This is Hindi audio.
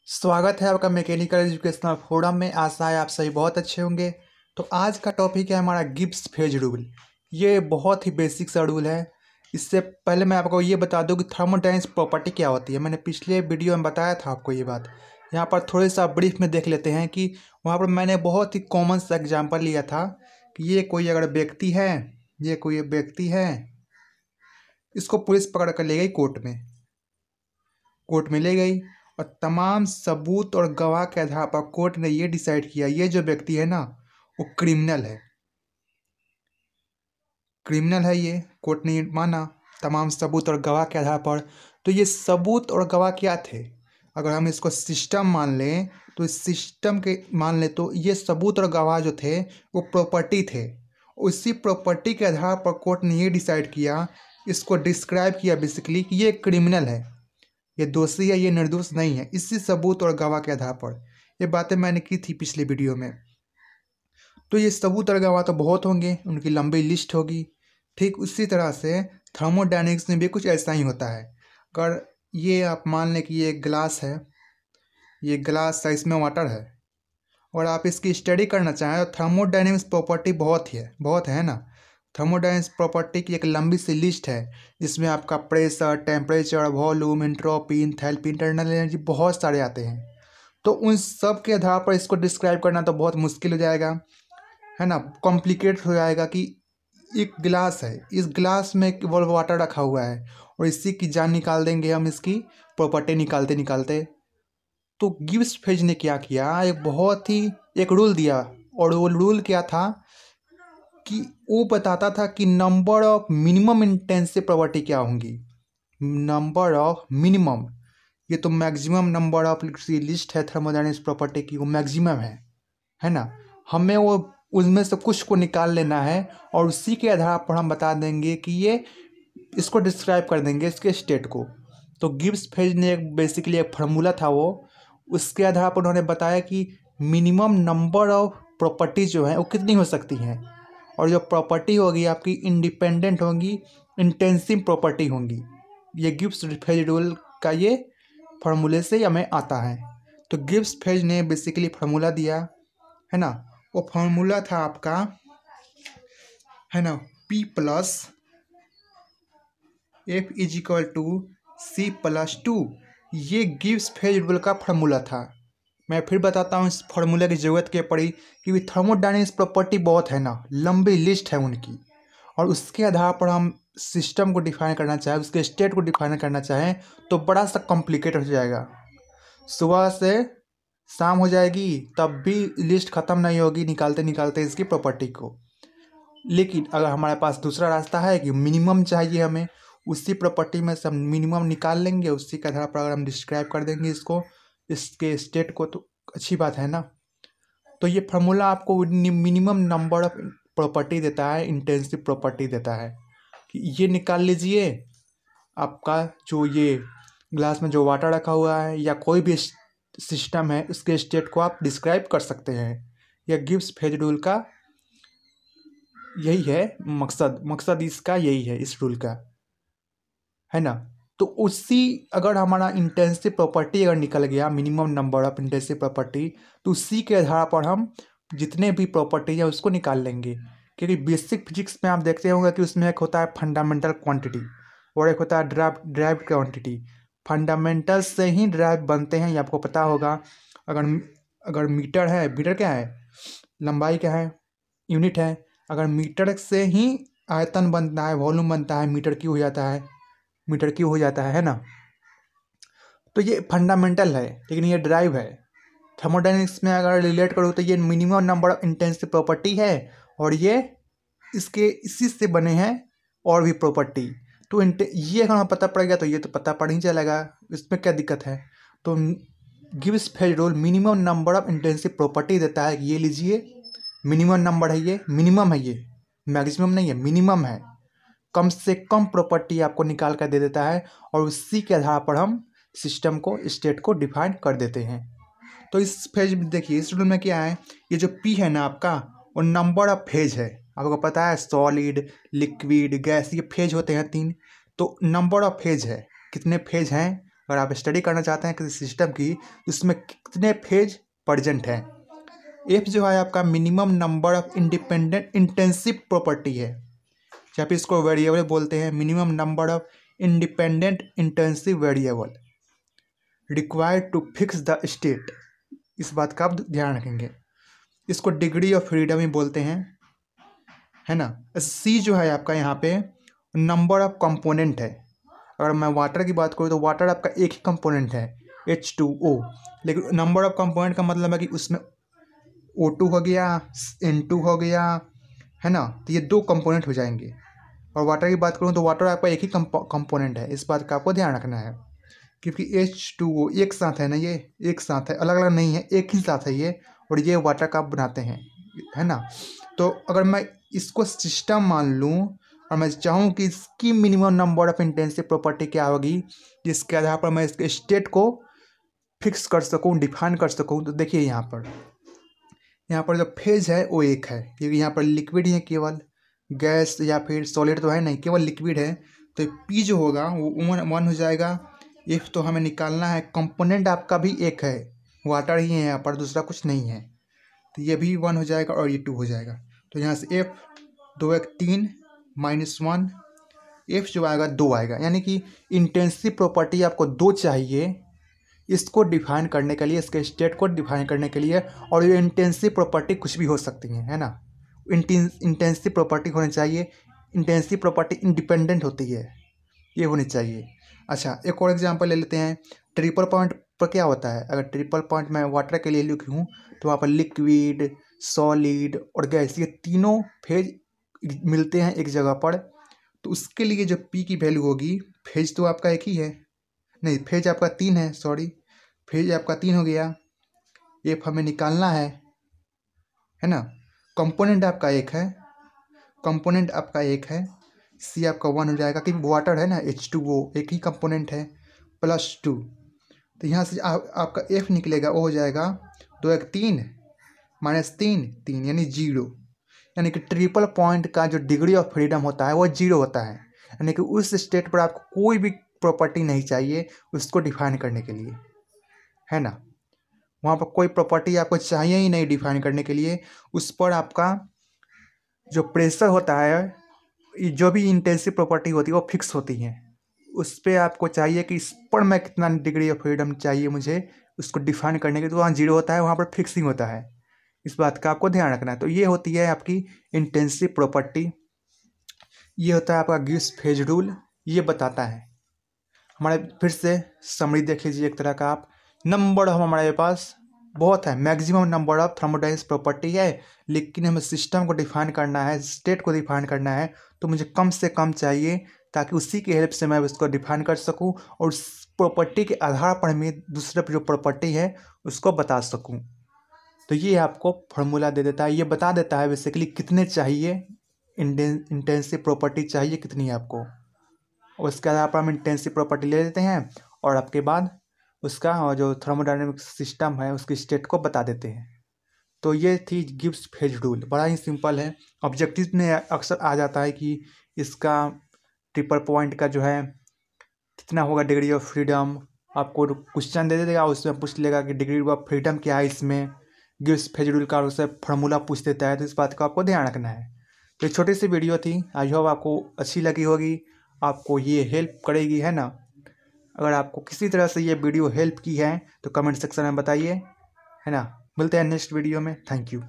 स्वागत है आपका मैकेनिकल एजुकेशनल फोरम में। आशा है आप सभी बहुत अच्छे होंगे। तो आज का टॉपिक है हमारा गिब्स फेज रूल। ये बहुत ही बेसिक सा रूल है। इससे पहले मैं आपको ये बता दूं कि थर्मोडायनेमिक्स प्रॉपर्टी क्या होती है। मैंने पिछले वीडियो में बताया था आपको ये बात। यहाँ पर थोड़ी सा ब्रीफ में देख लेते हैं कि वहाँ पर मैंने बहुत ही कॉमन सा एग्जाम्पल लिया था कि ये कोई अगर व्यक्ति है, ये कोई व्यक्ति है, इसको पुलिस पकड़ कर ले गई कोर्ट में ले गई और तमाम सबूत और गवाह के आधार पर कोर्ट ने ये डिसाइड किया ये जो व्यक्ति है ना वो क्रिमिनल है। ये कोर्ट ने माना तमाम सबूत और गवाह के आधार पर। तो ये सबूत और गवाह क्या थे? अगर हम इसको सिस्टम मान लें तो इस सिस्टम के मान लें तो ये सबूत और गवाह जो थे वो प्रॉपर्टी थे। उसी प्रॉपर्टी के आधार पर कोर्ट ने ये डिसाइड किया, इसको डिस्क्राइब किया बेसिकली कि ये क्रिमिनल है, ये दोषी है, ये निर्दोष नहीं है। इसी सबूत और गवाह के आधार पर ये बातें मैंने की थी पिछले वीडियो में। तो ये सबूत और गवाह तो बहुत होंगे, उनकी लंबी लिस्ट होगी। ठीक उसी तरह से थर्मोडायनेमिक्स में भी कुछ ऐसा ही होता है। अगर ये आप मान लें कि ये एक ग्लास है, ये ग्लास है, इसमें वाटर है और आप इसकी स्टडी करना चाहें तो थर्मोडायनेमिक्स प्रॉपर्टी बहुत है ना। थर्मोडायनेमिक्स प्रॉपर्टी की एक लंबी सी लिस्ट है जिसमें आपका pressure, temperature, volume, entropy, enthalpy, internal energy बहुत सारे आते हैं। तो उन सब के आधार पर इसको डिस्क्राइब करना तो बहुत मुश्किल हो जाएगा, है ना, कॉम्प्लिकेट हो जाएगा। कि एक गिलास है, इस गिलास में केवल वाटर रखा हुआ है और इसी की जान निकाल देंगे हम इसकी प्रॉपर्टी निकालते निकालते। तो गिब्स फेज ने क्या किया, एक बहुत ही एक रूल दिया। और वो रूल क्या था कि वो बताता था कि number of minimum intensive property क्या होंगी। नंबर ऑफ मिनिमम, ये तो मैक्सिमम नंबर ऑफ लिस्ट है थर्मोडायनेमिक्स प्रॉपर्टी की, वो मैक्सिमम है ना। हमें वो उसमें से कुछ को निकाल लेना है और उसी के आधार पर हम बता देंगे कि ये इसको डिस्क्राइब कर देंगे इसके स्टेट को। तो गिब्स फेज ने एक बेसिकली एक फार्मूला था वो, उसके आधार पर उन्होंने बताया कि मिनिमम नंबर ऑफ प्रॉपर्टी जो है वो कितनी हो सकती हैं और जो प्रॉपर्टी होगी आपकी इंडिपेंडेंट होंगी, इंटेंसिव प्रॉपर्टी होंगी। ये गिब्स फेज रूल का ये फार्मूले से हमें आता है। तो गिब्स फेज ने बेसिकली फार्मूला दिया, है ना। वो फार्मूला था आपका, है ना, P plus F is equal to C plus 2। ये गिब्स फेज रूल का फार्मूला था। मैं फिर बताता हूँ इस फार्मूले की ज़रूरत क्या पड़ी, क्योंकि थर्मोडायनेमिक्स प्रॉपर्टी बहुत है ना, लंबी लिस्ट है उनकी, और उसके आधार पर हम सिस्टम को डिफाइन करना चाहें, उसके स्टेट को डिफाइन करना चाहें तो बड़ा सा कॉम्प्लिकेट हो जाएगा। सुबह से शाम हो जाएगी तब भी लिस्ट ख़त्म नहीं होगी निकालते निकालते इसकी प्रॉपर्टी को। लेकिन अगर हमारे पास दूसरा रास्ता है कि मिनिमम चाहिए हमें, उसी प्रॉपर्टी में से हम मिनिमम निकाल लेंगे, उसी के आधार पर अगर हम डिस्क्राइब कर देंगे इसको, इसके स्टेट को, तो अच्छी बात है ना। तो ये फार्मूला आपको मिनिमम नंबर ऑफ प्रॉपर्टी देता है, इंटेंसिव प्रॉपर्टी देता है कि ये निकाल लीजिए। आपका जो ये ग्लास में जो वाटर रखा हुआ है या कोई भी सिस्टम है उसके स्टेट को आप डिस्क्राइब कर सकते हैं। यह गिब्स फेज रूल का यही है मकसद इसका यही है, इस रूल का, है ना। तो उसी अगर हमारा इंटेंसिव प्रॉपर्टी अगर निकल गया, minimum number of intensive property, तो उसी के आधार पर हम जितने भी प्रॉपर्टी है उसको निकाल लेंगे। क्योंकि बेसिक फिजिक्स में आप देखते होंगे कि उसमें एक होता है फंडामेंटल क्वांटिटी और एक होता है ड्राइव्ड क्वांटिटी। फंडामेंटल से ही ड्राइव बनते हैं, ये आपको पता होगा। अगर अगर मीटर है, मीटर क्या है, लंबाई क्या है, यूनिट है। अगर मीटर से ही आयतन बनता है, वॉल्यूम बनता है, मीटर क्यूब हो जाता है ना। तो ये फंडामेंटल है, लेकिन ये ड्राइव है। थर्मोडायनेमिक्स में अगर रिलेट करूँ तो ये minimum number of intensive property है और ये इसके इसी से बने हैं और भी प्रॉपर्टी। तो ये अगर हमें पता पड़ गया तो ये तो पता पड़ ही चलेगा, इसमें क्या दिक्कत है। तो Gibbs phase rule minimum number of intensive property देता है कि ये लीजिए मिनिमम नंबर है, ये मिनिमम है, ये मैक्सिमम नहीं है, मिनिमम है। कम से कम प्रॉपर्टी आपको निकाल कर दे देता है और उसी के आधार पर हम सिस्टम को, स्टेट को डिफाइन कर देते हैं। तो इस फेज में देखिए, इस रूल में क्या है, ये जो P है ना आपका, वो नंबर ऑफ फेज है। आपको पता है सॉलिड, लिक्विड, गैस, ये फेज होते हैं 3। तो नंबर ऑफ फेज है, कितने फेज हैं अगर आप स्टडी करना चाहते हैं किसी सिस्टम की तो उसमें कितने फेज प्रेजेंट हैं। एफ जो है आपका minimum number of independent intensive property है, या फिर इसको वेरिएबल बोलते हैं, minimum number of independent intensive variable required to fix the state. इस बात का आप ध्यान रखेंगे। इसको डिग्री ऑफ फ्रीडम ही बोलते हैं, है ना। सी जो है आपका यहाँ पे नंबर ऑफ कंपोनेंट है। अगर मैं वाटर की बात करूँ तो वाटर आपका एक ही कंपोनेंट है H2O, लेकिन नंबर ऑफ कंपोनेंट का मतलब है कि उसमें O2 हो गया, N2 हो गया, है ना। तो ये 2 कंपोनेंट हो जाएंगे। और वाटर की बात करूँ तो वाटर आपका एक ही कंपोनेंट है। इस बात का आपको ध्यान रखना है, क्योंकि H2O एक साथ है ना, ये एक साथ है, अलग अलग नहीं है, एक ही साथ है ये, और ये वाटर का बनाते हैं, है ना। तो अगर मैं इसको सिस्टम मान लूँ और मैं चाहूँ कि इसकी minimum number of intensive property क्या होगी, जिसके आधार पर मैं इसके स्टेट को फिक्स कर सकूँ, डिफाइन कर सकूँ, तो देखिए यहाँ पर जो फेज है वो एक है, क्योंकि यहाँ पर लिक्विड ही है, केवल गैस या फिर सॉलिड तो है नहीं, केवल लिक्विड है। तो पी जो होगा वो 1 हो जाएगा। इफ तो हमें निकालना है, कंपोनेंट आपका भी एक है, वाटर ही है यहाँ पर, दूसरा कुछ नहीं है, तो ये भी 1 हो जाएगा और ये 2 हो जाएगा। तो यहाँ से एफ 2 1 3 -1, एफ जो आएगा 2 आएगा, यानी कि इंटेंसिव प्रॉपर्टी आपको 2 चाहिए इसको डिफाइन करने के लिए, इसके स्टेट को डिफाइन करने के लिए। और ये इंटेंसिव प्रॉपर्टी कुछ भी हो सकती है ना। इंटेंसिव प्रॉपर्टी होनी चाहिए, इंटेंसिव प्रॉपर्टी इंडिपेंडेंट होती है, ये होनी चाहिए। अच्छा, एक और एग्जांपल ले लेते हैं। ट्रिपल पॉइंट पर क्या होता है, अगर ट्रिपल पॉइंट मैं वाटर के लिए लिखूँ तो वहाँ पर लिक्विड, सॉलिड और गैस, ये तीनों फेज मिलते हैं एक जगह पर। तो उसके लिए जो पी की वैल्यू होगी, फेज तो आपका एक ही है, नहीं फेज आपका 3 है, सॉरी फेज आपका 3 हो गया। एफ हमें निकालना है ना। कंपोनेंट आपका एक है, कंपोनेंट आपका एक है। सी आपका 1 हो जाएगा, क्योंकि वाटर है ना, H2O एक ही कंपोनेंट है, +2। तो यहाँ से आपका एफ निकलेगा, वो हो जाएगा 2 1 3 -3 3, यानी 0। यानी कि ट्रिपल पॉइंट का जो डिग्री ऑफ फ्रीडम होता है वो 0 होता है, यानी कि उस स्टेट पर आपको कोई भी प्रॉपर्टी नहीं चाहिए उसको डिफाइन करने के लिए, है ना। वहाँ पर कोई प्रॉपर्टी आपको चाहिए ही नहीं डिफाइन करने के लिए। उस पर आपका जो प्रेशर होता है, जो भी इंटेंसिव प्रॉपर्टी होती है वो फिक्स होती है। उस पर आपको चाहिए कि इस पर मैं कितना डिग्री ऑफ फ्रीडम चाहिए मुझे उसको डिफाइन करने के लिए, तो वहाँ 0 होता है, वहाँ पर फिक्सिंग होता है। इस बात का आपको ध्यान रखना है। तो ये होती है आपकी इंटेंसिव प्रॉपर्टी। ये होता है आपका गिब्स फेज रूल, ये बताता है हमारे। फिर से समरी देख लीजिए एक तरह का आप। नंबर ऑफ हमारे पास बहुत है, maximum number of thermodynamics property है, लेकिन हमें सिस्टम को डिफाइन करना है, स्टेट को डिफाइन करना है, तो मुझे कम से कम चाहिए, ताकि उसी की हेल्प से मैं उसको डिफाइन कर सकूं और उस प्रॉपर्टी के आधार पर मैं दूसरे जो प्रॉपर्टी है उसको बता सकूं। तो ये आपको फार्मूला दे देता है, ये बता देता है बेसिकली कितने चाहिए, इंटेंसिव प्रॉपर्टी चाहिए कितनी है आपको। और उसके आधार पर हम इंटेंसिव प्रॉपर्टी ले लेते हैं और आपके बाद उसका जो थर्मोडायनेमिक सिस्टम है उसकी स्टेट को बता देते हैं। तो ये थी गिब्स फेज रूल, बड़ा ही सिंपल है। ऑब्जेक्टिव में अक्सर आ जाता है कि इसका ट्रिपल पॉइंट का जो है कितना होगा डिग्री ऑफ फ्रीडम, आपको क्वेश्चन दे देगा, उसमें पूछ लेगा कि डिग्री ऑफ फ्रीडम क्या है इसमें, गिब्स फेज रूल का उससे फार्मूला पूछ देता है। तो इस बात का आपको ध्यान रखना है। तो एक छोटी सी वीडियो थी, आई होप आपको अच्छी लगी होगी, आपको ये हेल्प करेगी, है ना। अगर आपको किसी तरह से ये वीडियो हेल्प की है तो कमेंट सेक्शन में बताइए, है ना। मिलते हैं नेक्स्ट वीडियो में। Thank you.